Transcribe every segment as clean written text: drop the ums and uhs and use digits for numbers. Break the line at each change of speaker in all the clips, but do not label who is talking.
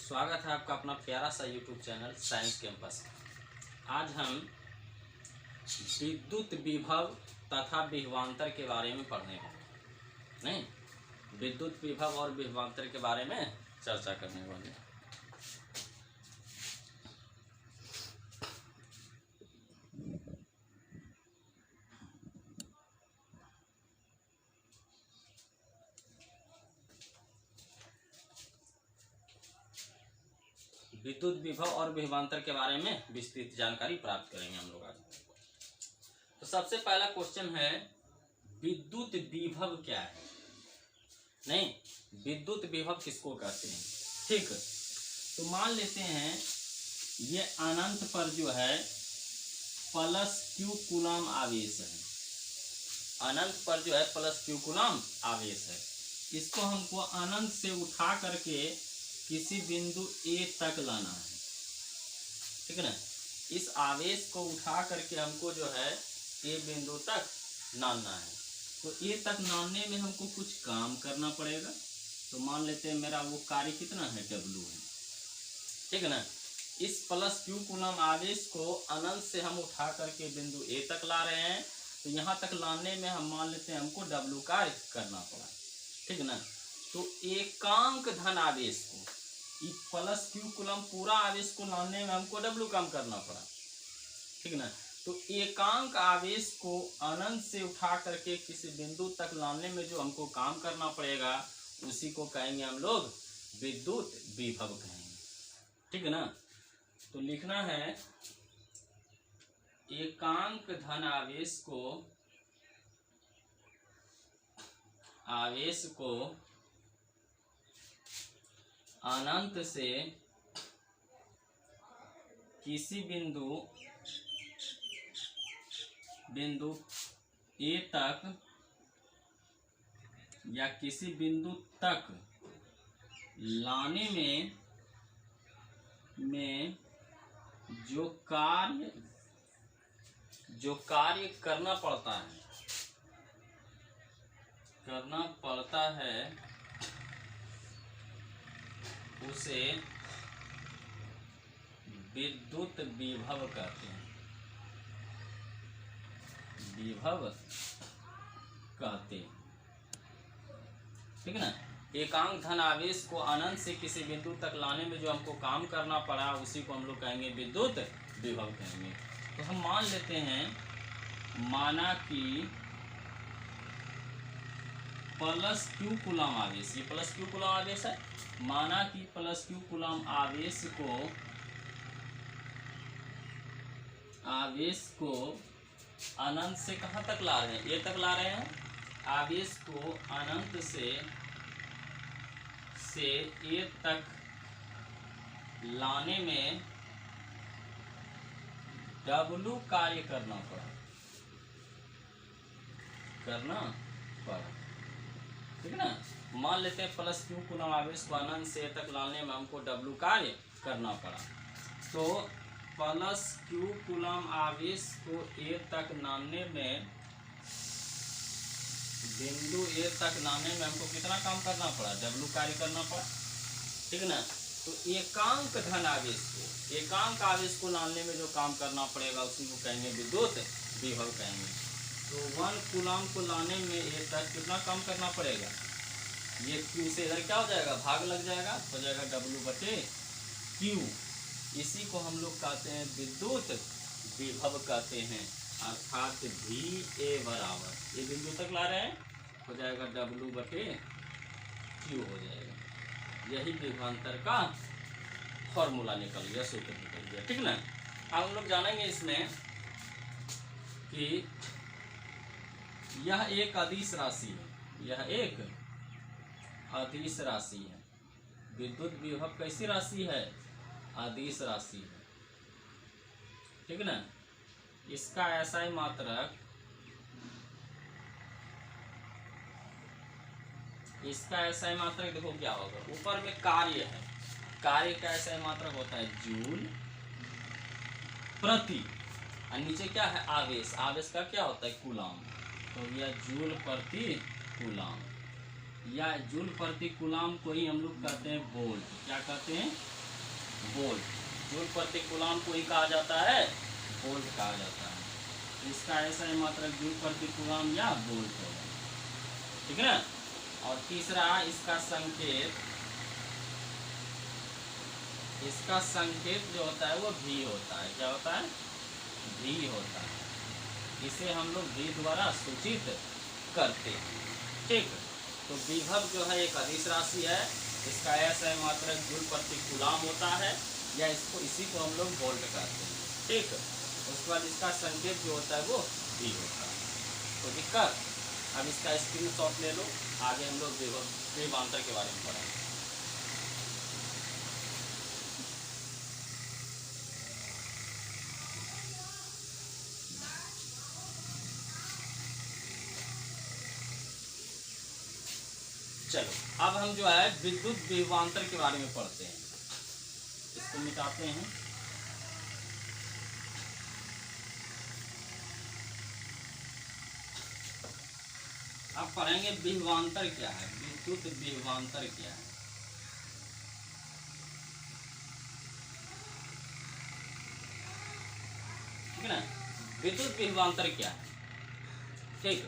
स्वागत है आपका अपना प्यारा सा यूट्यूब चैनल साइंस कैंपस। आज हम विद्युत विभव तथा विभवांतर के बारे में पढ़ने वाले नहीं विद्युत विभव और विभवांतर के बारे में चर्चा करने वाले हैं। विद्युत विभव और विभवांतर के बारे में विस्तृत जानकारी प्राप्त करेंगे हम लोग आज। तो सबसे पहला क्वेश्चन है, विद्युत विभव क्या है? नहीं, विद्युत विभव किसको कहते हैं? ठीक, तो मान लेते हैं ये अनंत पर जो है प्लस क्यू कूलम आवेश है। अनंत पर जो है प्लस क्यू कूलम आवेश है। इसको हमको अनंत से उठा करके किसी बिंदु ए तक लाना है, ठीक है ना। इस आवेश को उठा करके हमको जो है ए बिंदु तक लाना है। तो ए तक लाने में हमको कुछ काम करना पड़ेगा। तो मान लेते हैं मेरा वो कार्य कितना है, W है, ठीक है ना। इस प्लस क्यू कूलम आवेश को अनंत से हम उठा करके बिंदु ए तक ला रहे हैं। तो यहाँ तक लाने में हम मान लेते हैं हमको W कार्य करना पड़ा, ठीक है ना। तो एकांक धन आवेश को प्लस क्यू कूलम पूरा आवेश को लाने में हमको W काम करना पड़ा, ठीक है ना। तो एकांक आवेश को अनंत से उठा करके किसी बिंदु तक लाने में जो हमको काम करना पड़ेगा उसी को कहेंगे हम लोग विद्युत विभव कहेंगे, ठीक है ना। तो लिखना है एकांक धन आवेश को अनंत से किसी बिंदु ए तक या किसी बिंदु तक लाने में जो कार्य करना पड़ता है उसे विद्युत विभव कहते हैं। ठीक है ना। एकांक धन आवेश को अनंत से किसी बिंदु तक लाने में जो हमको काम करना पड़ा उसी को हम लोग कहेंगे विद्युत विभव कहेंगे। तो हम मान लेते हैं, माना कि प्लस क्यू कूलम आवेश, ये प्लस क्यू कूलम आवेश है। माना कि प्लस क्यू कूलम आवेश को अनंत से कहाँ तक ला रहे हैं, ए तक ला रहे हैं। आवेश को अनंत से ए तक लाने में W कार्य करना पड़ा, ठीक है ना। मान लेते हैं प्लस क्यू कूलम आवेश को अनंत से ए तक लाने में हमको W कार्य करना पड़ा। तो प्लस क्यू कूलम आवेश को ए तक लाने में, बिंदु ए तक लाने में हमको कितना काम करना पड़ा, W कार्य करना पड़ा, ठीक है ना। तो एकांक धन आवेश को लाने में जो काम करना पड़ेगा उसी को कहेंगे विद्युत विभव कहेंगे। तो 1 कूलम को लाने में ए तक कितना काम करना पड़ेगा, ये Q से इधर क्या हो जाएगा, भाग लग जाएगा, हो जाएगा W/Q। इसी को हम लोग कहते हैं विद्युत विभव कहते हैं, अर्थात VA बराबर, ये बिंदु तक ला रहे हैं, हो जाएगा W/Q हो जाएगा। यही विभवांतर का फॉर्मूला निकल गया, सूत्र निकल गया, ठीक ना। अब हम लोग जानेंगे इसमें कि यह एक अदिश राशि है, विद्युत विभव कैसी राशि है, अदिश राशि है, ठीक है ना। इसका SI मात्रक देखो क्या होगा, ऊपर में कार्य है, कार्य का SI मात्रक होता है जूल प्रति, और नीचे क्या है, आवेश का क्या होता है, कूलम। तो यह जूल प्रति कूलम, या जूल प्रति कूलम को ही हम लोग कहते हैं वोल्ट। क्या कहते हैं, वोल्ट। जूल प्रति कूलम को ही कहा जाता है वोल्ट कहा जाता है। इसका ऐसा ही मात्रक जूल प्रति कूलम या वोल्ट होगा, ठीक है ना। और तीसरा इसका संकेत जो होता है वो भी होता है। क्या होता है? भी होता है। इसे हम लोग भी द्वारा सूचित करते हैं, ठीक। तो विभव जो है एक अदिश राशि है, इसका ऐसा मात्रक जूल प्रति कूलम होता है, या इसी को हम लोग वोल्ट कहते हैं, ठीक। उसके बाद इसका संकेत जो होता है वो भी होता है। तो दिक्कत, अब इसका स्क्रीनशॉट ले लो, आगे हम लोग विभवांतर के बारे में पढ़ेंगे। चलो अब हम जो है विद्युत विभवांतर के बारे में पढ़ते हैं। इसको मिटाते हैं। अब पढ़ेंगे विभवांतर क्या है, विद्युत विभवांतर क्या है। ठीक है ना, विद्युत विभवांतर क्या है, ठीक।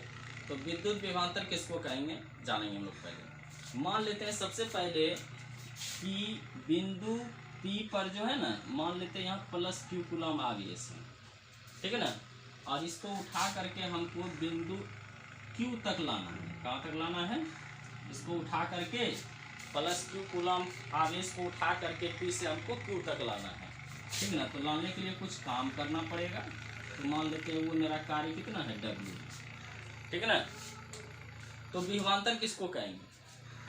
तो विद्युत विभवांतर किसको कहेंगे जानेंगे हम लोग। पहले मान लेते हैं सबसे पहले कि बिंदु P पर जो है ना, मान लेते हैं यहाँ प्लस Q कूलम आवेश है, ठीक है ना। और इसको उठा करके हमको बिंदु Q तक लाना है। कहाँ तक लाना है? इसको उठा करके प्लस Q कूलम आवेश को उठा करके P से हमको Q तक लाना है, ठीक है ना। तो लाने के लिए कुछ काम करना पड़ेगा। तो मान लेते हैं वो मेरा कार्य कितना है, W, ठीक है ना। तो विभवांतर किसको कहेंगे?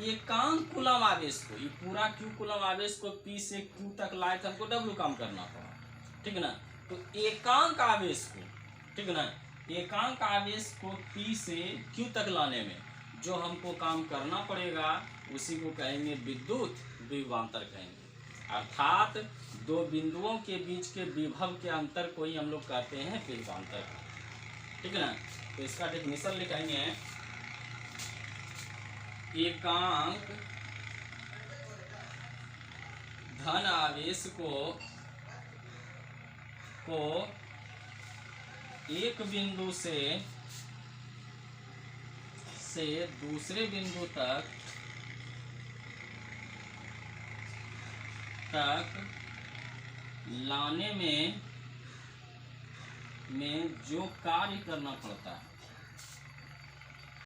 एकांक कूलम आवेश को, ये पूरा Q कूलम आवेश को P से Q तक लाए थे, हमको W काम करना पड़ा, ठीक है ना। तो एकांक आवेश को, ठीक है ना, एकांक आवेश को P से Q तक लाने में जो हमको काम करना पड़ेगा उसी को कहेंगे विद्युत विभवांतर कहेंगे। अर्थात दो बिंदुओं के बीच के विभव के अंतर को ही हम लोग कहते हैं विभवांतर, ठीक है ना। तो इसका डेफिनेशन लिखेंगे, एकांक धन आवेश को एक बिंदु से दूसरे बिंदु तक लाने में जो कार्य करना पड़ता है,